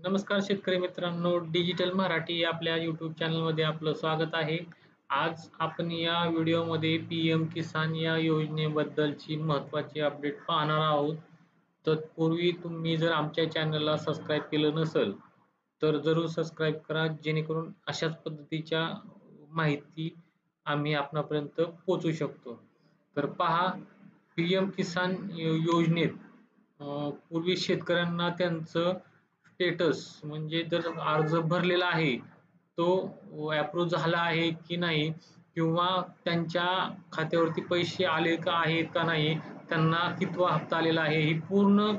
नमस्कार शेतकरी मित्रांनो, डिजिटल मराठी या आपल्या YouTube चॅनलमध्ये आपलं स्वागत आहे. आज आपण या व्हिडिओमध्ये पी-एम किसान या योजनेबद्दलची महत्त्वाची अपडेट पाहणार आहोत. तत्पूर्वी तुम्ही जर आमच्या चॅनलला सबस्क्राईब केलं नसेल, तर जरूर सबस्क्राईब करा, जेणेकरून अशाच पद्धतीच्या माहिती आम्ही आपणापर्यंत पोहोचवू शकतो. तर पहा, पी-एम किसान योजनेत पूर्वी शेतकऱ्यांना त्यांचं स्टेटस म्हणजे जर अर्ज भरलेला आहे, तो अप्रूव्ह झाला आहे की नाही किंवा त्यांच्या खात्यावरती पैसे आले का आहेत का नाही, त्यांना कितवा हप्ता आलेला आहे, ही पूर्ण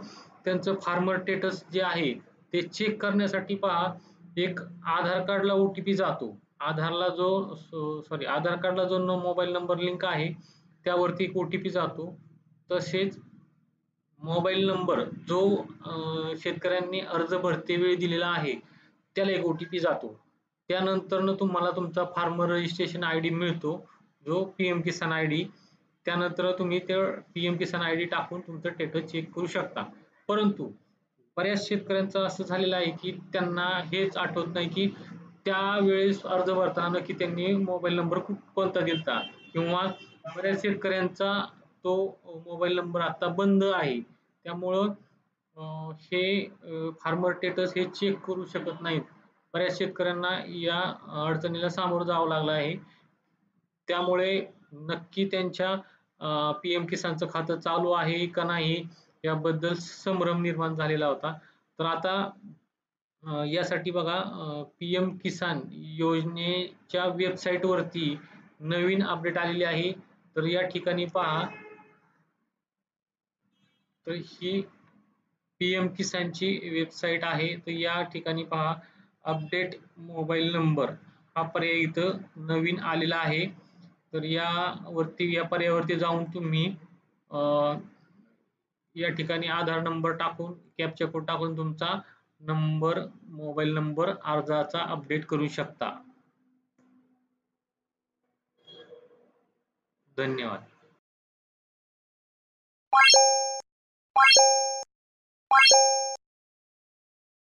त्यांचं फार्मर स्टेटस जे आहे ते चेक करण्यासाठी पहा, एक आधार कार्डला ओ-टी-पी जातो. आधार कार्डला जो मोबाईल नंबर लिंक आहे, त्यावरती एक ओ-टी-पी जातो. तसेच मोबाईल नंबर जो शेतकऱ्यांनी अर्ज भरतेवेळी दिलेला आहे, त्याला एक ओ-टी-पी जातो. त्यानंतरनं तुम्हाला तुमचा फार्मर रजिस्ट्रेशन आयडी मिळतो, जो पी-एम किसान आयडी. त्यानंतर तुम्ही ते पी-एम किसान आयडी टाकून तुमचं स्टेटस चेक करू शकता. परंतु बऱ्याच शेतकऱ्यांचं असं झालेलं आहे, की त्यांना हेच आठवत नाही, की त्यावेळेस अर्ज भरताना नक्की त्यांनी मोबाईल नंबर कोणता दिलता किंवा बऱ्याच शेतकऱ्यांचा तो मोबाईल नंबर आता बंद आहे. त्यामुळं हे फार्मर स्टेटस हे चेक करू शकत नाहीत. बऱ्याच शेतकऱ्यांना या अडचणीला सामोरं जावं लागलं आहे. त्यामुळे नक्की त्यांच्या पी-एम किसानचं खातं चालू आहे का नाही याबद्दल संभ्रम निर्माण झालेला होता. तर आता यासाठी बघा, पी-एम किसान योजनेच्या वेबसाईटवरती नवीन अपडेट आलेली आहे. तर या ठिकाणी पहा, तर ही पी-एम किसानची वेबसाईट आहे. तर या ठिकाणी पहा, अपडेट मोबाईल नंबर हा पर्याय इथं नवीन आलेला आहे. तर या पर्यायावरती जाऊन तुम्ही अ, या ठिकाणी आधार नंबर टाकून कॅप्चा कोड टाकून तुमचा मोबाईल नंबर अर्जाचा अपडेट करू शकता. धन्यवाद.